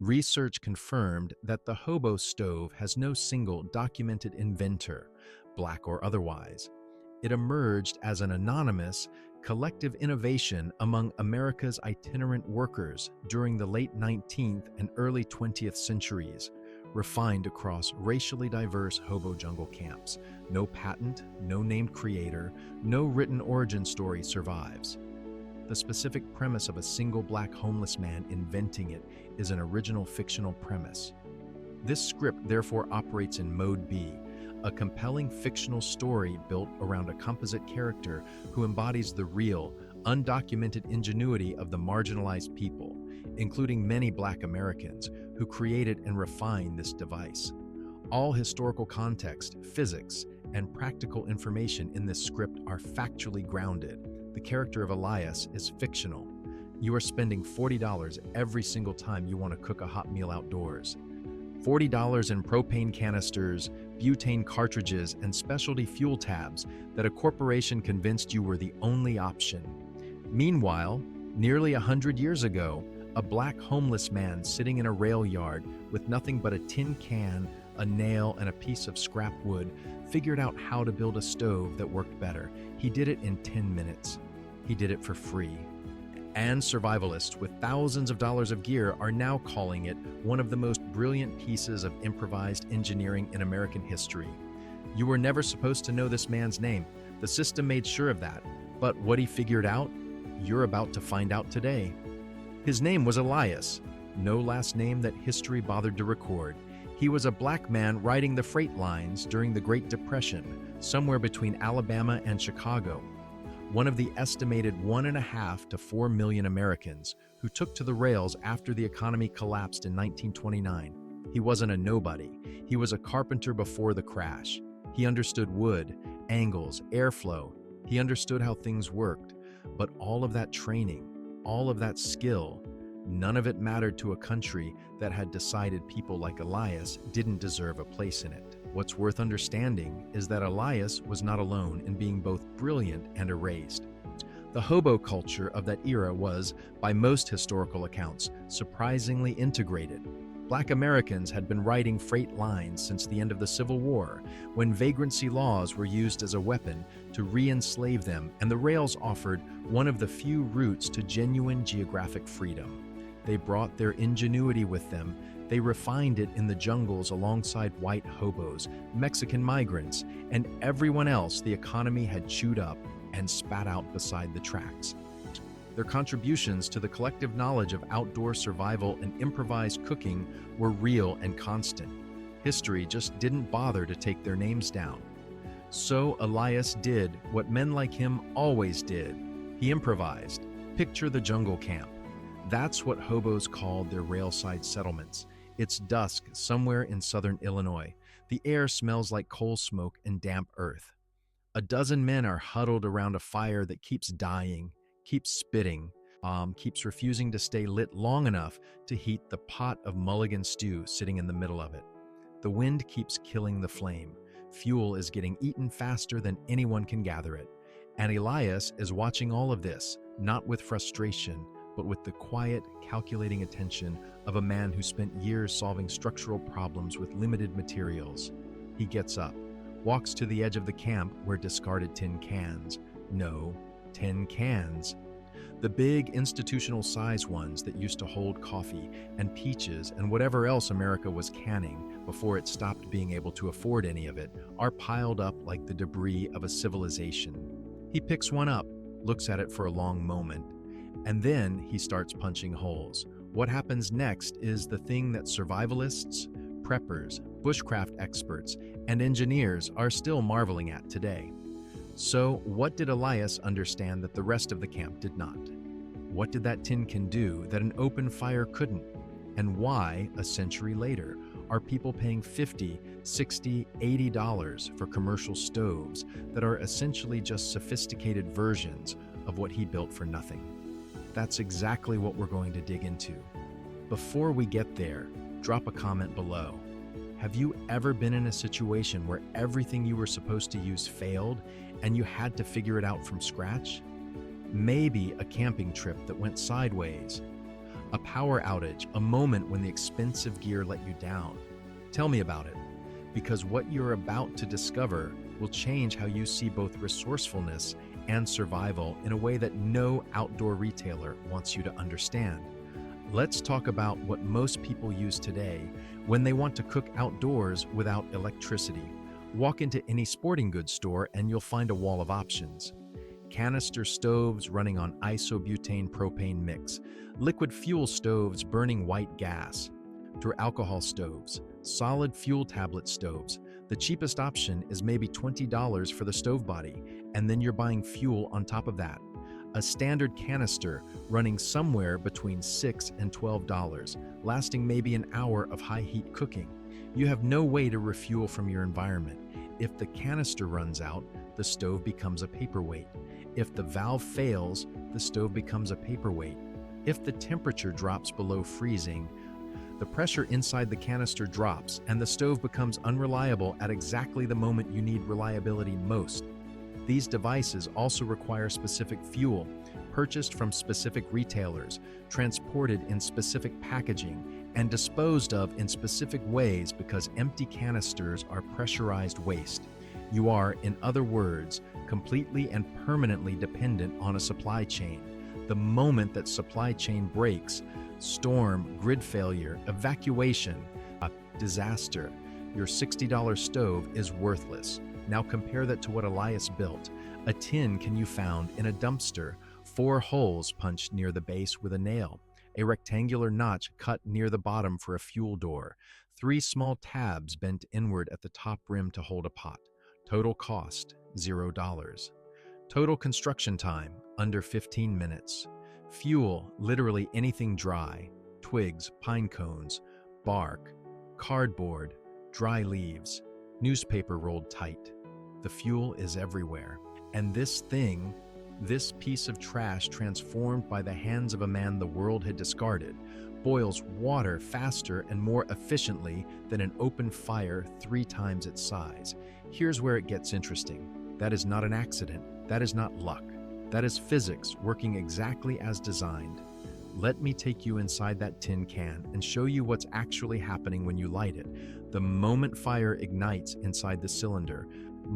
Research confirmed that the Hobo stove has no single documented inventor, black or otherwise. It emerged as an anonymous, collective innovation among America's itinerant workers during the late 19th and early 20th centuries, refined across racially diverse hobo jungle camps. No patent, no named creator, no written origin story survives. The specific premise of a single black homeless man inventing it is an original fictional premise. This script therefore operates in Mode B, a compelling fictional story built around a composite character who embodies the real, undocumented ingenuity of the marginalized people, including many Black Americans who created and refined this device. All historical context, physics, and practical information in this script are factually grounded. The character of Elias is fictional. You are spending $40 every single time you want to cook a hot meal outdoors. $40 in propane canisters, butane cartridges, and specialty fuel tabs that a corporation convinced you were the only option. Meanwhile, nearly 100 years ago, a black homeless man sitting in a rail yard with nothing but a tin can, a nail, and a piece of scrap wood figured out how to build a stove that worked better. He did it in 10 minutes. He did it for free. And survivalists with thousands of dollars of gear are now calling it one of the most brilliant pieces of improvised engineering in American history. You were never supposed to know this man's name. The system made sure of that. But what he figured out, you're about to find out today. His name was Elias, no last name that history bothered to record. He was a black man riding the freight lines during the Great Depression, somewhere between Alabama and Chicago. One of the estimated 1.5 to 4 million Americans who took to the rails after the economy collapsed in 1929. He wasn't a nobody. He was a carpenter before the crash. He understood wood, angles, airflow. He understood how things worked. But all of that training, all of that skill, none of it mattered to a country that had decided people like Elias didn't deserve a place in it. What's worth understanding is that Elias was not alone in being both brilliant and erased. The hobo culture of that era was, by most historical accounts, surprisingly integrated. Black Americans had been riding freight lines since the end of the Civil War, when vagrancy laws were used as a weapon to re-enslave them, and the rails offered one of the few routes to genuine geographic freedom. They brought their ingenuity with them. They refined it in the jungles alongside white hobos, Mexican migrants, and everyone else the economy had chewed up and spat out beside the tracks. Their contributions to the collective knowledge of outdoor survival and improvised cooking were real and constant. History just didn't bother to take their names down. So Elias did what men like him always did. He improvised. Picture the jungle camp. That's what hobos called their railside settlements. It's dusk somewhere in southern Illinois. The air smells like coal smoke and damp earth. A dozen men are huddled around a fire that keeps dying, keeps spitting, keeps refusing to stay lit long enough to heat the pot of mulligan stew sitting in the middle of it. The wind keeps killing the flame. Fuel is getting eaten faster than anyone can gather it. And Elias is watching all of this, not with frustration, but with the quiet, calculating attention of a man who spent years solving structural problems with limited materials. He gets up, walks to the edge of the camp where discarded tin cans. No, tin cans. The big institutional size ones that used to hold coffee and peaches and whatever else America was canning before it stopped being able to afford any of it are piled up like the debris of a civilization. He picks one up, looks at it for a long moment, and then he starts punching holes. What happens next is the thing that survivalists, preppers, bushcraft experts, and engineers are still marveling at today. So, what did Elias understand that the rest of the camp did not? What did that tin can do that an open fire couldn't? And why, a century later, are people paying $50, $60, $80 for commercial stoves that are essentially just sophisticated versions of what he built for nothing? That's exactly what we're going to dig into. Before we get there, drop a comment below. Have you ever been in a situation where everything you were supposed to use failed and you had to figure it out from scratch? Maybe a camping trip that went sideways, A power outage, a moment when the expensive gear let you down. Tell me about it, because what you're about to discover will change how you see both resourcefulness and survival in a way that no outdoor retailer wants you to understand. Let's talk about what most people use today when they want to cook outdoors without electricity. Walk into any sporting goods store and you'll find a wall of options. Canister stoves running on isobutane propane mix, liquid fuel stoves burning white gas, to alcohol stoves, solid fuel tablet stoves. The cheapest option is maybe $20 for the stove body, and then you're buying fuel on top of that. A standard canister running somewhere between $6 and $12, lasting maybe an hour of high heat cooking. You have no way to refuel from your environment. If the canister runs out, the stove becomes a paperweight. If the valve fails, the stove becomes a paperweight. If the temperature drops below freezing, the pressure inside the canister drops and the stove becomes unreliable at exactly the moment you need reliability most. These devices also require specific fuel, purchased from specific retailers, transported in specific packaging, and disposed of in specific ways because empty canisters are pressurized waste. You are, in other words, completely and permanently dependent on a supply chain. The moment that supply chain breaks, storm, grid failure, evacuation, a disaster, your $60 stove is worthless. Now compare that to what Elias built. A tin can you found in a dumpster, 4 holes punched near the base with a nail, a rectangular notch cut near the bottom for a fuel door, 3 small tabs bent inward at the top rim to hold a pot. Total cost, $0. Total construction time, under 15 minutes. Fuel, literally anything dry, twigs, pine cones, bark, cardboard, dry leaves, newspaper rolled tight. The fuel is everywhere. And this piece of trash transformed by the hands of a man the world had discarded, boils water faster and more efficiently than an open fire 3 times its size. Here's where it gets interesting. That is not an accident. That is not luck. That is physics working exactly as designed. Let me take you inside that tin can and show you what's actually happening when you light it. The moment fire ignites inside the cylinder,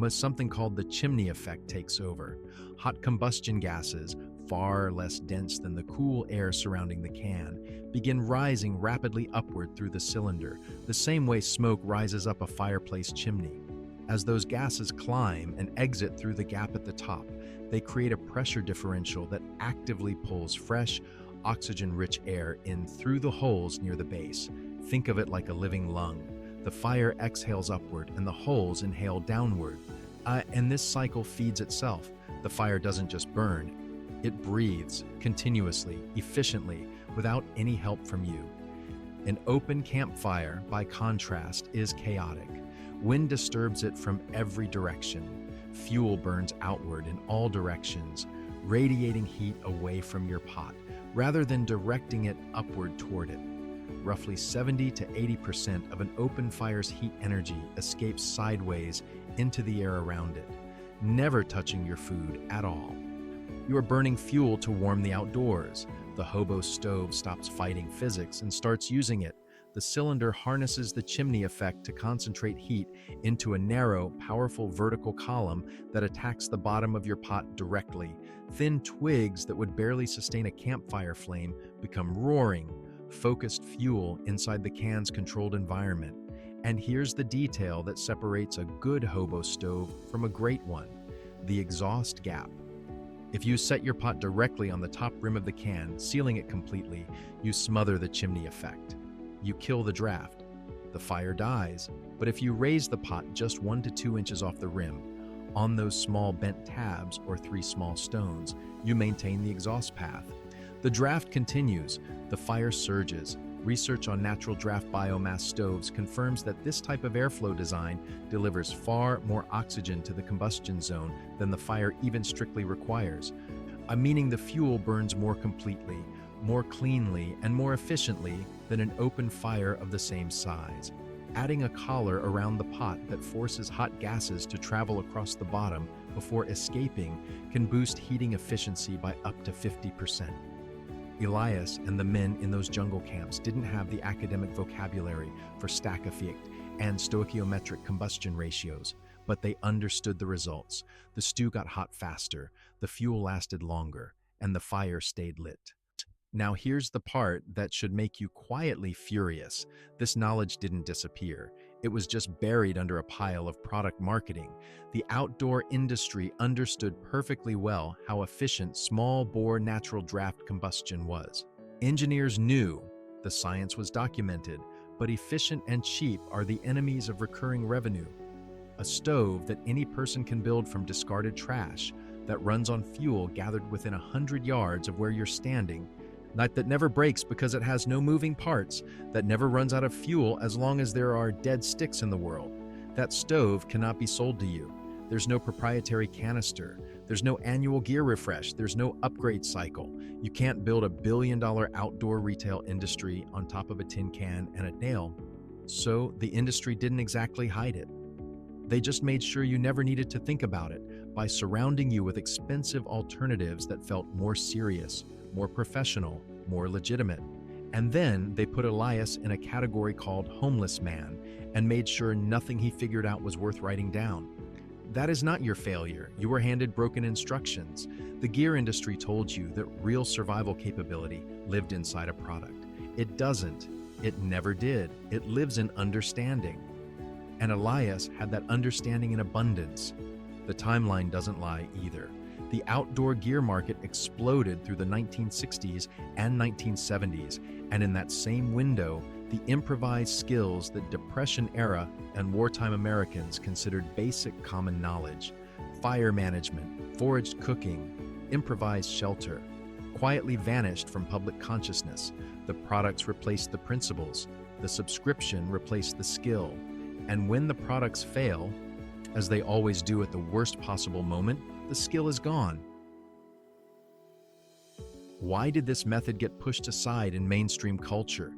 something called the chimney effect takes over. Hot combustion gases, far less dense than the cool air surrounding the can, begin rising rapidly upward through the cylinder, the same way smoke rises up a fireplace chimney. As those gases climb and exit through the gap at the top, they create a pressure differential that actively pulls fresh, oxygen-rich air in through the holes near the base. Think of it like a living lung. The fire exhales upward and the holes inhale downward. And this cycle feeds itself. The fire doesn't just burn, it breathes continuously, efficiently, without any help from you. An open campfire, by contrast, is chaotic. Wind disturbs it from every direction. Fuel burns outward in all directions, radiating heat away from your pot, rather than directing it upward toward it. Roughly 70 to 80% of an open fire's heat energy escapes sideways into the air around it, never touching your food at all. You are burning fuel to warm the outdoors. The Hobo stove stops fighting physics and starts using it. The cylinder harnesses the chimney effect to concentrate heat into a narrow, powerful vertical column that attacks the bottom of your pot directly. Thin twigs that would barely sustain a campfire flame become roaring, focused fuel inside the can's controlled environment. And here's the detail that separates a good Hobo stove from a great one: the exhaust gap. If you set your pot directly on the top rim of the can, sealing it completely, you smother the chimney effect. You kill the draft. The fire dies. But if you raise the pot just 1 to 2 inches off the rim, on those small bent tabs or 3 small stones, you maintain the exhaust path. The draft continues. The fire surges. Research on natural draft biomass stoves confirms that this type of airflow design delivers far more oxygen to the combustion zone than the fire even strictly requires, meaning the fuel burns more completely, more cleanly, and more efficiently than an open fire of the same size. Adding a collar around the pot that forces hot gases to travel across the bottom before escaping can boost heating efficiency by up to 50%. Elias and the men in those jungle camps didn't have the academic vocabulary for stack effect and stoichiometric combustion ratios, but they understood the results. The stew got hot faster, the fuel lasted longer, and the fire stayed lit. Now here's the part that should make you quietly furious. This knowledge didn't disappear. It was just buried under a pile of product marketing. The outdoor industry understood perfectly well how efficient small-bore natural draft combustion was. Engineers knew, the science was documented, but efficient and cheap are the enemies of recurring revenue. A stove that any person can build from discarded trash, that runs on fuel gathered within 100 yards of where you're standing, that never breaks because it has no moving parts, that never runs out of fuel as long as there are dead sticks in the world. That stove cannot be sold to you. There's no proprietary canister. There's no annual gear refresh. There's no upgrade cycle. You can't build $1 billion outdoor retail industry on top of a tin can and a nail. So the industry didn't exactly hide it. They just made sure you never needed to think about it by surrounding you with expensive alternatives that felt more serious, more professional, more legitimate. And then they put Elias in a category called homeless man and made sure nothing he figured out was worth writing down. That is not your failure. You were handed broken instructions. The gear industry told you that real survival capability lived inside a product. It doesn't. It never did. It lives in understanding. And Elias had that understanding in abundance. The timeline doesn't lie either. The outdoor gear market exploded through the 1960s and 1970s, and in that same window, the improvised skills that Depression-era and wartime Americans considered basic common knowledge, fire management, foraged cooking, improvised shelter, quietly vanished from public consciousness. The products replaced the principles, the subscription replaced the skill, and when the products fail, as they always do at the worst possible moment, the skill is gone. Why did this method get pushed aside in mainstream culture?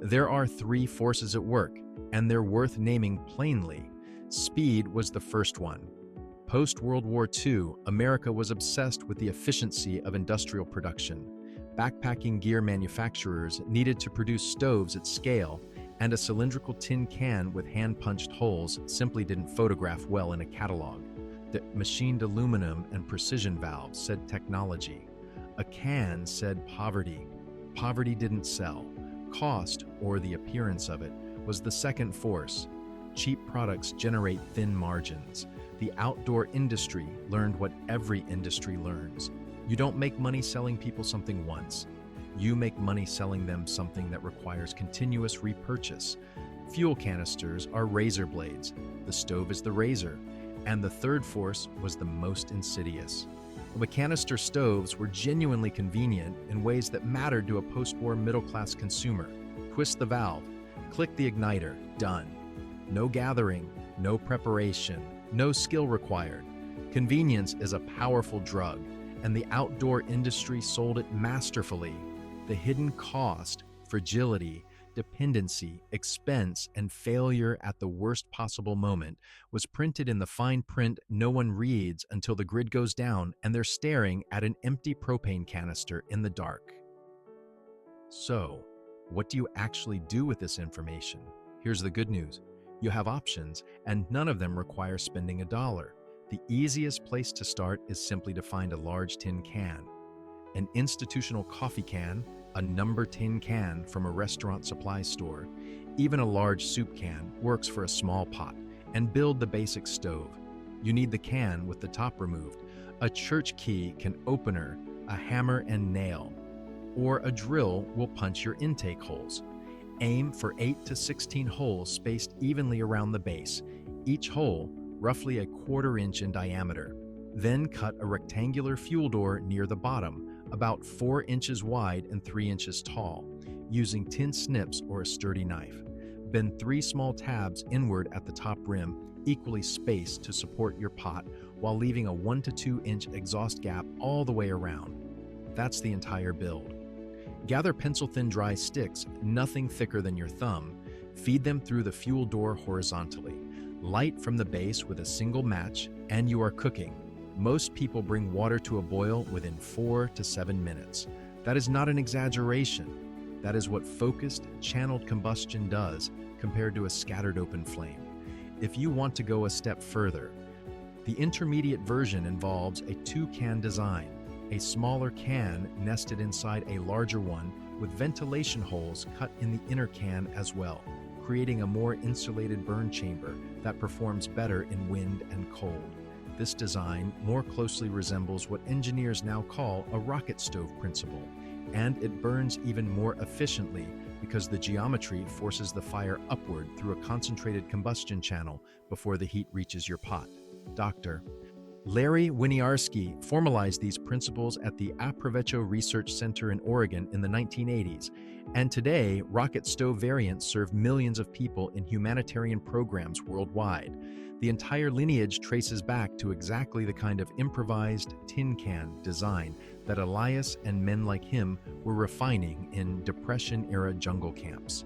There are 3 forces at work, and they're worth naming plainly. Speed was the first one. Post-World War II, America was obsessed with the efficiency of industrial production. Backpacking gear manufacturers needed to produce stoves at scale, and a cylindrical tin can with hand-punched holes simply didn't photograph well in a catalog. The machined aluminum and precision valves said technology. A can said poverty. Poverty didn't sell. Cost, or the appearance of it, was the second force. Cheap products generate thin margins. The outdoor industry learned what every industry learns. You don't make money selling people something once. You make money selling them something that requires continuous repurchase. Fuel canisters are razor blades. The stove is the razor. And the third force was the most insidious. The canister stoves were genuinely convenient in ways that mattered to a post-war middle-class consumer. Twist the valve, click the igniter, done. No gathering, no preparation, no skill required. Convenience is a powerful drug, and the outdoor industry sold it masterfully. The hidden cost, fragility, dependency, expense, and failure at the worst possible moment was printed in the fine print no one reads until the grid goes down and they're staring at an empty propane canister in the dark. So, what do you actually do with this information? Here's the good news. You have options, and none of them require spending $1. The easiest place to start is simply to find a large tin can. An institutional coffee can, a number tin can from a restaurant supply store, even a large soup can works for a small pot, and build the basic stove. You need the can with the top removed. A church key can opener, a hammer and nail, or a drill will punch your intake holes. Aim for 8 to 16 holes spaced evenly around the base, each hole roughly a 1/4 inch in diameter. Then cut a rectangular fuel door near the bottom, about 4 inches wide and 3 inches tall, using tin snips or a sturdy knife. Bend 3 small tabs inward at the top rim, equally spaced to support your pot, while leaving a 1 to 2 inch exhaust gap all the way around. That's the entire build. Gather pencil-thin dry sticks, nothing thicker than your thumb. Feed them through the fuel door horizontally. Light from the base with a single match, and you are cooking. Most people bring water to a boil within 4 to 7 minutes. That is not an exaggeration. That is what focused, channeled combustion does compared to a scattered open flame. If you want to go a step further, the intermediate version involves a two-can design, a smaller can nested inside a larger one with ventilation holes cut in the inner can as well, creating a more insulated burn chamber that performs better in wind and cold. This design more closely resembles what engineers now call a rocket stove principle, and it burns even more efficiently because the geometry forces the fire upward through a concentrated combustion channel before the heat reaches your pot. Dr. Larry Winiarski formalized these principles at the Aprovecho Research Center in Oregon in the 1980s, and today, rocket stove variants serve millions of people in humanitarian programs worldwide. The entire lineage traces back to exactly the kind of improvised tin can design that Elias and men like him were refining in Depression-era jungle camps.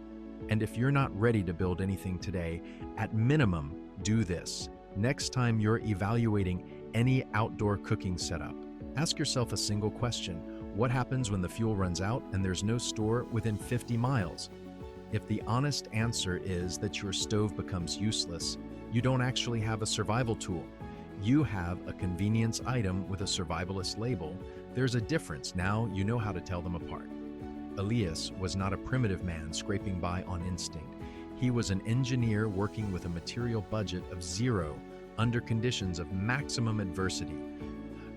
And if you're not ready to build anything today, at minimum, do this. Next time you're evaluating any outdoor cooking setup, ask yourself a single question. What happens when the fuel runs out and there's no store within 50 miles? If the honest answer is that your stove becomes useless, you don't actually have a survival tool. You have a convenience item with a survivalist label. There's a difference. Now you know how to tell them apart. Elias was not a primitive man scraping by on instinct. He was an engineer working with a material budget of zero under conditions of maximum adversity,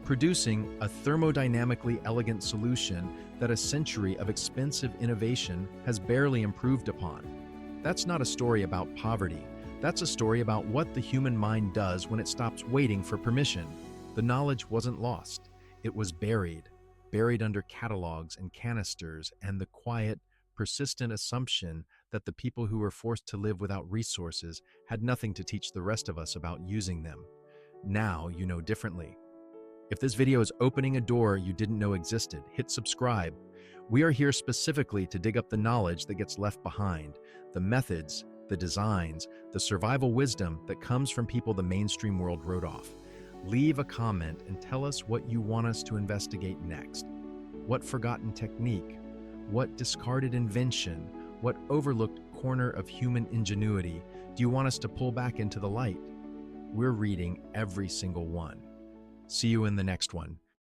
producing a thermodynamically elegant solution that a century of expensive innovation has barely improved upon. That's not a story about poverty. That's a story about what the human mind does when it stops waiting for permission. The knowledge wasn't lost. It was buried under catalogs and canisters and the quiet, persistent assumption that the people who were forced to live without resources had nothing to teach the rest of us about using them. Now you know differently. If this video is opening a door you didn't know existed, hit subscribe. We are here specifically to dig up the knowledge that gets left behind, the methods, the designs, the survival wisdom that comes from people the mainstream world wrote off. Leave a comment and tell us what you want us to investigate next. What forgotten technique? What discarded invention? What overlooked corner of human ingenuity do you want us to pull back into the light? We're reading every single one. See you in the next one.